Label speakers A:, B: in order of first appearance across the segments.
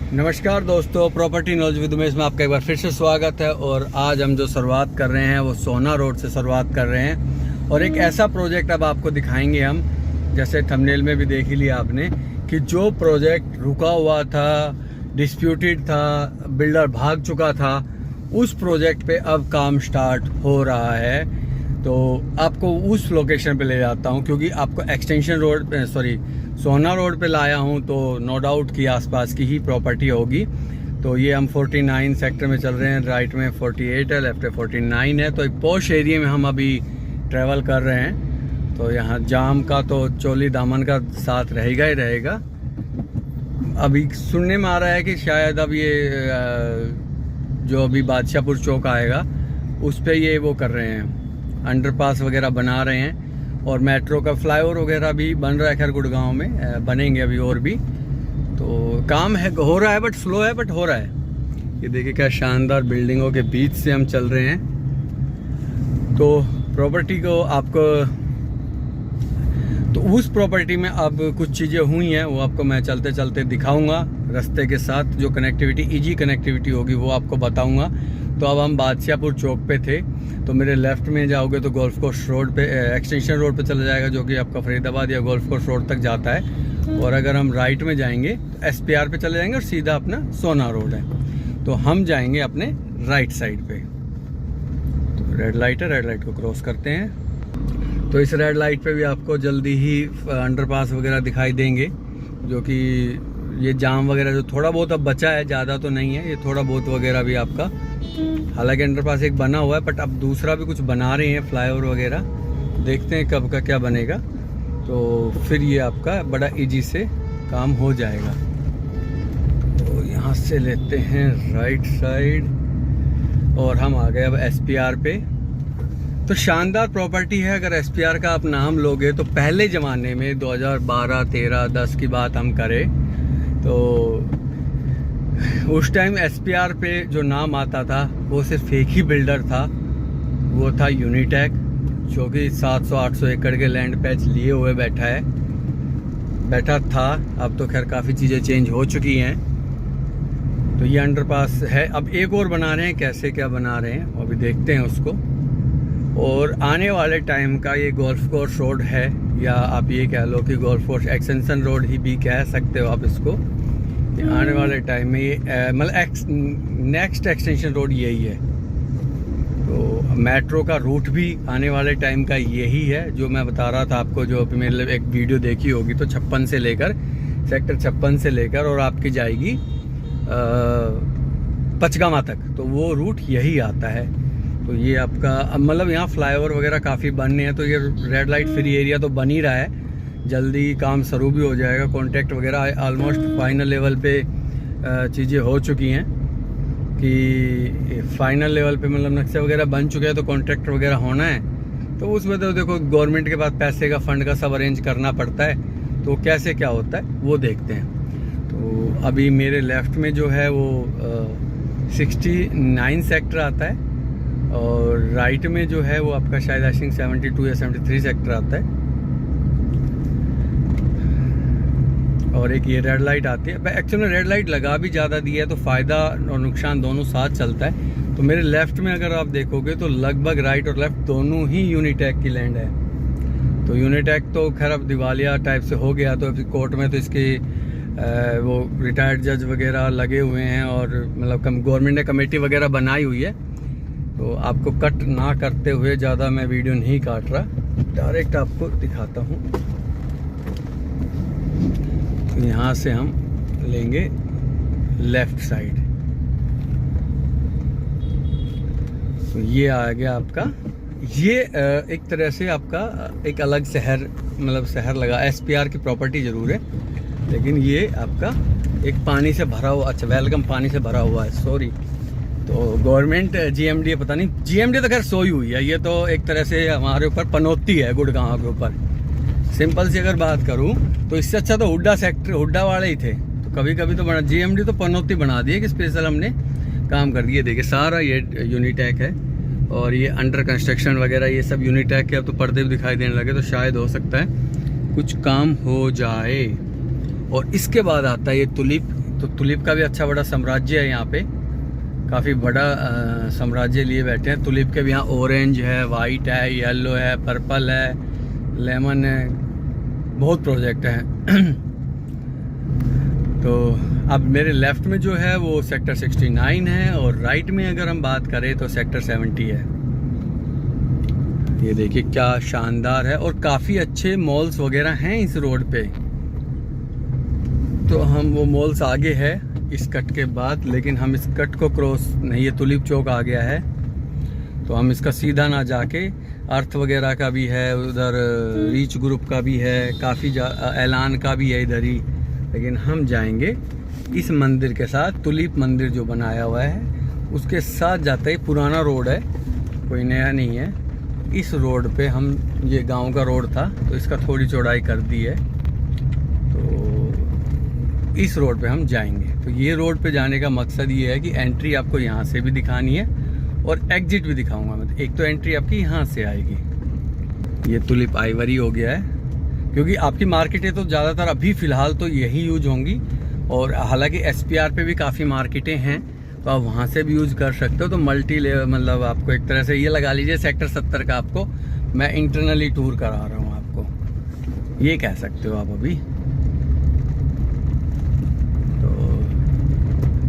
A: नमस्कार दोस्तों, property knowledge with Umesh में आपका एक बार फिर से स्वागत है। और आज हम जो शुरुआत कर रहे हैं वो सोना रोड से शुरुआत कर रहे हैं और एक ऐसा प्रोजेक्ट अब आपको दिखाएंगे हम, जैसे थंबनेल में भी देख ही लिया आपने कि जो प्रोजेक्ट रुका हुआ था, डिस्प्यूटेड था, बिल्डर भाग चुका था, उस प्रोजेक्ट पे अब काम स्टार्ट हो रहा है। तो आपको उस लोकेशन पे ले जाता हूँ क्योंकि आपको एक्सटेंशन रोड सोना रोड पे लाया हूँ तो नो डाउट कि आसपास की ही प्रॉपर्टी होगी। तो ये हम 49 सेक्टर में चल रहे हैं, राइट में 48 है, लेफ्ट में 49 है। तो एक पॉश एरिया में हम अभी ट्रैवल कर रहे हैं। तो यहाँ जाम का तो चोली दामन का साथ रहेगा ही रहेगा। अभी सुनने में आ रहा है कि शायद अब ये जो अभी बादशाहपुर चौक आएगा उस पर ये वो कर रहे हैं, अंडरपास वगैरह बना रहे हैं और मेट्रो का फ्लाईओवर वगैरह भी बन रहा है। खैर गुड़गांव में बनेंगे अभी और भी, तो काम है, हो रहा है, बट स्लो है, बट हो रहा है। ये देखिए क्या शानदार बिल्डिंगों के बीच से हम चल रहे हैं। तो प्रॉपर्टी को आपको, तो उस प्रॉपर्टी में अब कुछ चीज़ें हुई हैं वो आपको मैं चलते चलते दिखाऊंगा रास्ते के साथ। जो कनेक्टिविटी, ईजी कनेक्टिविटी होगी वो आपको बताऊंगा। तो अब हम बादशाहपुर चौक पे थे, तो मेरे लेफ्ट में जाओगे तो गोल्फ कोर्स रोड पे, एक्सटेंशन रोड पे चला जाएगा जो कि आपका फरीदाबाद या गोल्फ कोर्स रोड तक जाता है। और अगर हम राइट में जाएंगे तो SPR पे चले जाएंगे और सीधा अपना सोना रोड है। तो हम जाएंगे अपने राइट साइड पे। तो रेड लाइट है, रेड लाइट को क्रॉस करते हैं। तो इस रेड लाइट पे भी आपको जल्दी ही अंडरपास वगैरह दिखाई देंगे, जो कि ये जाम वगैरह जो थोड़ा बहुत अब बचा है, ज़्यादा तो नहीं है, ये थोड़ा बहुत वगैरह भी आपका, हालांकि अंडरपास एक बना हुआ है बट अब दूसरा भी कुछ बना रहे हैं, फ्लाईओवर वगैरह। देखते हैं कब का क्या बनेगा, तो फिर ये आपका बड़ा इजी से काम हो जाएगा। तो यहाँ से लेते हैं राइट साइड और हम आ गए अब SPR पे। तो शानदार प्रॉपर्टी है। अगर SPR का आप नाम लोगे तो पहले ज़माने में 2012, 13, 10 की बात हम करें तो उस टाइम SPR पे जो नाम आता था वो सिर्फ एक ही बिल्डर था, वो था यूनिटेक, जो कि 700-800 एकड़ के लैंड पैच लिए हुए बैठा था। अब तो खैर काफ़ी चीज़ें चेंज हो चुकी हैं। तो ये अंडरपास है, अब एक और बना रहे हैं, कैसे क्या बना रहे हैं अभी देखते हैं उसको। और आने वाले टाइम का ये गोल्फ कोर्स रोड है, या आप ये कह लो कि गोल्फ कोर्स एक्सटेंशन रोड ही भी कह सकते हो आप इसको। आने वाले टाइम में ये मतलब नेक्स्ट एक्सटेंशन रोड यही है। तो मेट्रो का रूट भी आने वाले टाइम का यही है, जो मैं बता रहा था आपको, जो अभी मेरे एक वीडियो देखी होगी। तो 56 से लेकर, सेक्टर 56 से लेकर और आपकी जाएगी पचगामा तक, तो वो रूट यही आता है। तो ये आपका मतलब यहाँ फ्लाईओवर वगैरह काफ़ी बनने हैं, तो ये रेड लाइट फ्री एरिया तो बन ही रहा है, जल्दी काम शुरू भी हो जाएगा। कॉन्ट्रैक्ट वगैरह ऑलमोस्ट फाइनल लेवल पे चीज़ें हो चुकी हैं कि फाइनल लेवल पे मतलब नक्शे वगैरह बन चुके हैं। तो कॉन्ट्रैक्ट वगैरह होना है, तो उसमें तो देखो गवर्नमेंट के पास पैसे का, फंड का सब अरेंज करना पड़ता है। तो कैसे क्या होता है वो देखते हैं। तो अभी मेरे लेफ़्ट में जो है वो 69 सेक्टर आता है और राइट में जो है वो आपका शायद आई थिंक 72 या 73 सेक्टर आता है। और एक ये रेड लाइट आती है। एक्चुअली रेड लाइट लगा भी ज़्यादा दिया है तो फ़ायदा और नुकसान दोनों साथ चलता है। तो मेरे लेफ़्ट में अगर आप देखोगे तो लगभग राइट और लेफ़्ट दोनों ही यूनिटेक की लैंड है। तो यूनिटेक तो खैर अब दिवालिया टाइप से हो गया, तो अभी कोर्ट में तो इसके वो रिटायर्ड जज वगैरह लगे हुए हैं और मतलब गवर्नमेंट ने कमेटी वगैरह बनाई हुई है। तो आपको कट ना करते हुए ज़्यादा मैं वीडियो नहीं काट रहा, डायरेक्ट आपको दिखाता हूँ। तो यहाँ से हम लेंगे लेफ़्ट साइड। तो ये आ गया आपका, ये एक तरह से आपका एक अलग शहर, मतलब शहर लगा, SPR की प्रॉपर्टी ज़रूर है, लेकिन ये आपका एक पानी से भरा हुआ, अच्छा वेलकम पानी से भरा हुआ है, सॉरी। तो गवर्नमेंट GMD, पता नहीं GMD तो खैर सोई हुई है, ये तो एक तरह से हमारे ऊपर पनौती है गुड़गांव के ऊपर। सिंपल सी अगर बात करूं तो इससे अच्छा तो हुड्डा सेक्टर, हुड्डा वाले ही थे। तो कभी कभी तो बना, GMD तो पनौती बना दिए कि स्पेशल हमने काम कर दिए। देखिए सारा ये यूनिटेक है और ये अंडर कंस्ट्रक्शन वगैरह ये सब यूनिटेक के। अब तो पर्दे भी दिखाई देने लगे, तो शायद हो सकता है कुछ काम हो जाए। और इसके बाद आता है ये तुलिप तो तुलिप का भी अच्छा बड़ा साम्राज्य है यहाँ पे, काफ़ी बड़ा साम्राज्य लिए बैठे हैं। तुलिप के भी यहाँ ऑरेंज है, वाइट है, येलो है, पर्पल है, लेमन है, बहुत प्रोजेक्ट हैं। तो अब मेरे लेफ़्ट में जो है वो सेक्टर 69 है और राइट में अगर हम बात करें तो सेक्टर 70 है। ये देखिए क्या शानदार है और काफ़ी अच्छे मॉल्स वगैरह हैं इस रोड पे। तो हम वो मॉल्स आगे है इस कट के बाद, लेकिन हम इस कट को क्रॉस नहीं, ये तुलिप चौक आ गया है तो हम इसका सीधा ना जाके, अर्थ वगैरह का भी है उधर, रीच ग्रुप का भी है, काफ़ी ऐलान का भी है इधर ही, लेकिन हम जाएंगे इस मंदिर के साथ। तुलिप मंदिर जो बनाया हुआ है उसके साथ जाता है, पुराना रोड है, कोई नया नहीं है। इस रोड पे हम, ये गांव का रोड था तो इसका थोड़ी चौड़ाई कर दी है, तो इस रोड पे हम जाएंगे। तो ये रोड पे जाने का मकसद ये है कि एंट्री आपको यहाँ से भी दिखानी है और एग्जिट भी दिखाऊंगा मैं। एक तो एंट्री आपकी यहाँ से आएगी, ये तुलिप आइवरी हो गया है, क्योंकि आपकी मार्केटें तो ज़्यादातर अभी फ़िलहाल तो यही यूज होंगी, और हालांकि SPR पे भी काफ़ी मार्केटें हैं तो आप वहाँ से भी यूज़ कर सकते हो। तो मल्टी लेवल, मतलब आपको एक तरह से ये लगा लीजिए सेक्टर 70 का आपको मैं इंटरनली टूर करा रहा हूँ आपको, ये कह सकते हो आप अभी। तो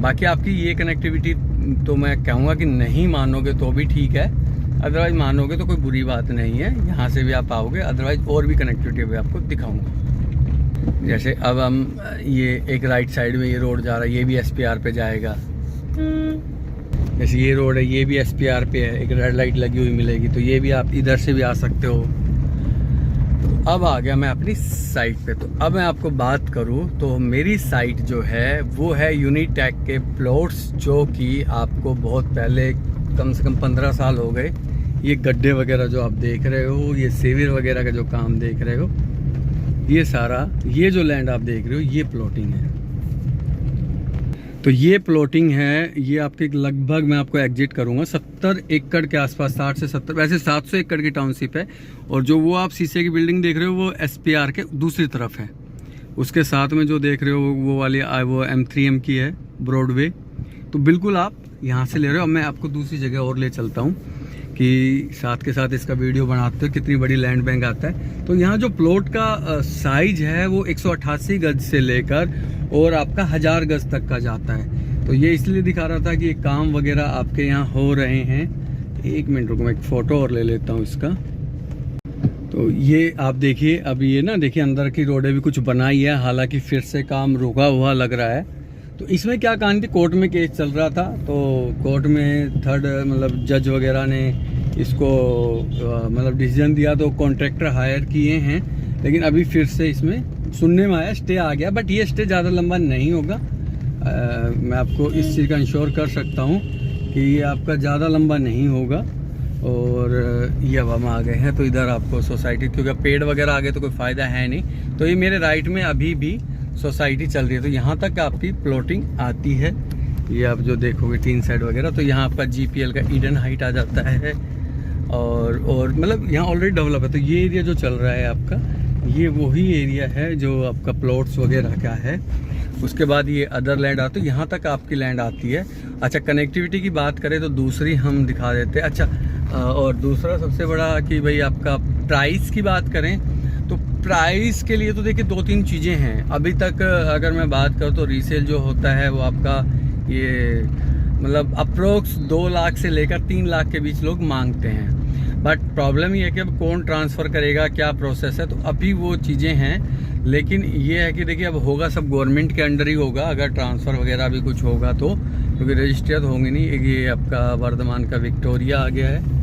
A: बाकी आपकी ये कनेक्टिविटी तो मैं कहूँगा कि नहीं मानोगे तो भी ठीक है, अदरवाइज मानोगे तो कोई बुरी बात नहीं है, यहाँ से भी आप आओगे। अदरवाइज और भी कनेक्टिविटी भी आपको दिखाऊंगा। जैसे अब हम ये एक राइट साइड में ये रोड जा रहा है, ये भी SPR पे जाएगा। जैसे ये रोड है, ये भी SPR पे है, एक रेड लाइट लगी हुई मिलेगी, तो ये भी आप इधर से भी आ सकते हो। तो अब आ गया मैं अपनी साइट पे। तो अब मैं आपको बात करूँ तो मेरी साइट जो है वो है यूनिटेक के प्लॉट्स, जो कि आपको बहुत पहले, कम से कम 15 साल हो गए, ये गड्ढे वगैरह जो आप देख रहे हो, ये सीवर वगैरह का जो काम देख रहे हो, ये सारा, ये जो लैंड आप देख रहे हो ये प्लॉटिंग है। तो ये प्लॉटिंग है, ये आपके लगभग, मैं आपको एग्जिट करूंगा, 70 एकड़ के आसपास, 60 से 70, वैसे 700 एकड़ की टाउनशिप है। और जो वो आप शीशे की बिल्डिंग देख रहे हो वो SPR के दूसरी तरफ है। उसके साथ में जो देख रहे हो वो वाली वो M3M की है, ब्रॉडवे। तो बिल्कुल आप यहाँ से ले रहे हो। अब मैं आपको दूसरी जगह और ले चलता हूँ कि साथ के साथ इसका वीडियो बनाते हो कितनी बड़ी लैंड बैंक आता है। तो यहाँ जो प्लॉट का साइज है वो 188 गज से लेकर और आपका 1000 गज तक का जाता है। तो ये इसलिए दिखा रहा था कि काम वगैरह आपके यहाँ हो रहे हैं। एक मिनट रुको, मैं एक फ़ोटो और ले लेता हूँ इसका। तो ये आप देखिए, अब ये ना देखिए अंदर की रोडें भी कुछ बनाई है, हालांकि फिर से काम रुका हुआ लग रहा है। तो इसमें क्या कहानी थी, कोर्ट में केस चल रहा था, तो कोर्ट में थर्ड मतलब जज वगैरह ने इसको मतलब डिसीजन दिया, तो कॉन्ट्रैक्टर हायर किए हैं। लेकिन अभी फिर से इसमें सुनने में आया स्टे आ गया, बट ये स्टे ज़्यादा लंबा नहीं होगा। मैं आपको इस चीज़ का इंश्योर कर सकता हूँ कि ये आपका ज़्यादा लंबा नहीं होगा। और ये अब हम आ गए हैं, तो इधर आपको सोसाइटी, क्योंकि पेड़ वगैरह आगे तो कोई फ़ायदा है नहीं। तो ये मेरे राइट में अभी भी सोसाइटी चल रही है, तो यहाँ तक आपकी प्लॉटिंग आती है। ये आप जो देखोगे टीन सेट वगैरह, तो यहाँ आपका GPL का ईडन हाइट आ जाता है। और मतलब यहाँ ऑलरेडी डेवलप है। तो ये एरिया जो चल रहा है आपका, ये वही एरिया है जो आपका प्लॉट्स वगैरह का है। उसके बाद ये अदर लैंड आती है, यहाँ तक आपकी लैंड आती है। अच्छा, कनेक्टिविटी की बात करें तो दूसरी हम दिखा देते हैं। अच्छा, और दूसरा सबसे बड़ा कि भाई आपका प्राइस की बात करें तो प्राइस के लिए तो देखिए 2-3 चीज़ें हैं। अभी तक अगर मैं बात करूँ तो रीसेल जो होता है वो आपका ये मतलब अप्रोक्स 2 लाख से लेकर 3 लाख के बीच लोग मांगते हैं। बट प्रॉब्लम ये है कि अब कौन ट्रांसफ़र करेगा, क्या प्रोसेस है, तो अभी वो चीज़ें हैं। लेकिन ये है कि देखिए अब होगा सब गवर्नमेंट के अंडर ही होगा, अगर ट्रांसफ़र वगैरह भी कुछ होगा तो, क्योंकि रजिस्ट्री तो होंगे नहीं। ये आपका वर्धमान का विक्टोरिया आ गया है।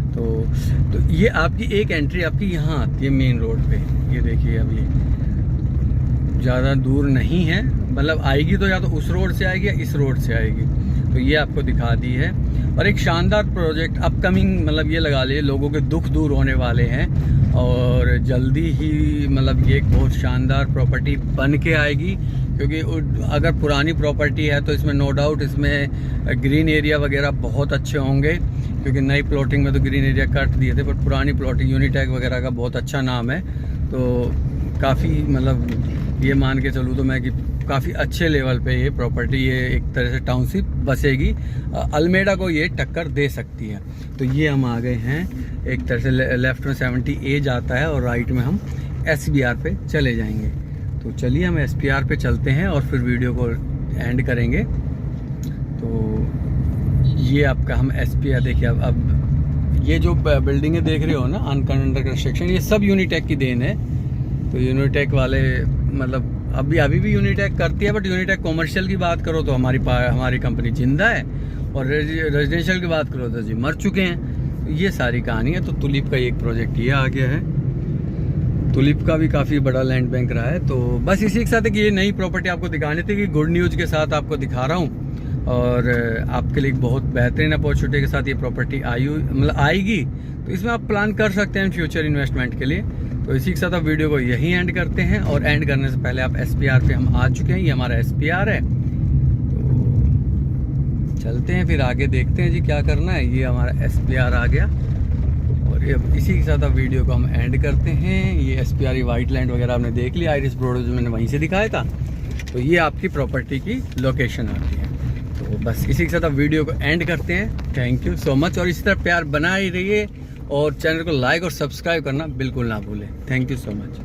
A: तो ये आपकी एक एंट्री आपकी यहाँ आती है मेन रोड पे। ये देखिए अब ये ज़्यादा दूर नहीं है, मतलब आएगी तो या तो उस रोड से आएगी या इस रोड से आएगी। तो ये आपको दिखा दी है। और एक शानदार प्रोजेक्ट अपकमिंग, मतलब ये लगा लिए लोगों के दुख दूर होने वाले हैं और जल्दी ही मतलब ये एक बहुत शानदार प्रॉपर्टी बन के आएगी। क्योंकि अगर पुरानी प्रॉपर्टी है तो इसमें नो डाउट इसमें ग्रीन एरिया वगैरह बहुत अच्छे होंगे, क्योंकि नई प्लॉटिंग में तो ग्रीन एरिया कट दिए थे, पर पुरानी प्लॉटिंग यूनिटेक वगैरह का बहुत अच्छा नाम है। तो काफ़ी मतलब ये मान के चलूँ तो मैं कि काफ़ी अच्छे लेवल पे ये प्रॉपर्टी, ये एक तरह से टाउनशिप बसेगी, अल्मेडा को ये टक्कर दे सकती है। तो ये हम आ गए हैं, एक तरह से लेफ्ट में 70A जाता है और राइट में हम SPR पे चले जाएंगे। तो चलिए हम SPR पे चलते हैं और फिर वीडियो को एंड करेंगे। तो ये आपका हम SPR देखिए, अब ये जो बिल्डिंगें देख रहे हो ना अंडर कंस्ट्रक्शन, ये सब यूनिटेक की देन है। तो यूनिटेक वाले मतलब अभी भी यूनिटेक करती है, बट यूनिटेक कॉमर्शियल की बात करो तो हमारी कंपनी जिंदा है, और रेजिडेंशियल की बात करो तो जी मर चुके हैं। तो ये सारी कहानी है। तो तुलिप का एक प्रोजेक्ट ये आ गया है, तुलिप का भी काफ़ी बड़ा लैंड बैंक रहा है। तो बस इसी के साथ है कि ये नई प्रॉपर्टी आपको दिखानी थी, कि गुड न्यूज़ के साथ आपको दिखा रहा हूँ, और आपके लिए एक बहुत बेहतरीन अपॉर्चुनिटी के साथ ये प्रॉपर्टी आएगी। तो इसमें आप प्लान कर सकते हैं फ्यूचर इन्वेस्टमेंट के लिए। तो इसी के साथ आप वीडियो को यहीं एंड करते हैं, और एंड करने से पहले आप SPR पे हम आ चुके हैं, ये हमारा SPR है। तो चलते हैं फिर आगे, देखते हैं जी क्या करना है। ये हमारा SPR आ गया, और ये इसी के साथ आप वीडियो को हम एंड करते हैं। ये SPR वाइट लैंड वगैरह आपने देख लिया, आइरिस ब्रोड जो मैंने वहीं से दिखाया था। तो ये आपकी प्रॉपर्टी की लोकेशन आती है। तो बस इसी के साथ आप वीडियो को एंड करते हैं। थैंक यू सो मच, और इसी तरह प्यार बना ही रहिए, और चैनल को लाइक और सब्सक्राइब करना बिल्कुल ना भूलें। Thank you so much.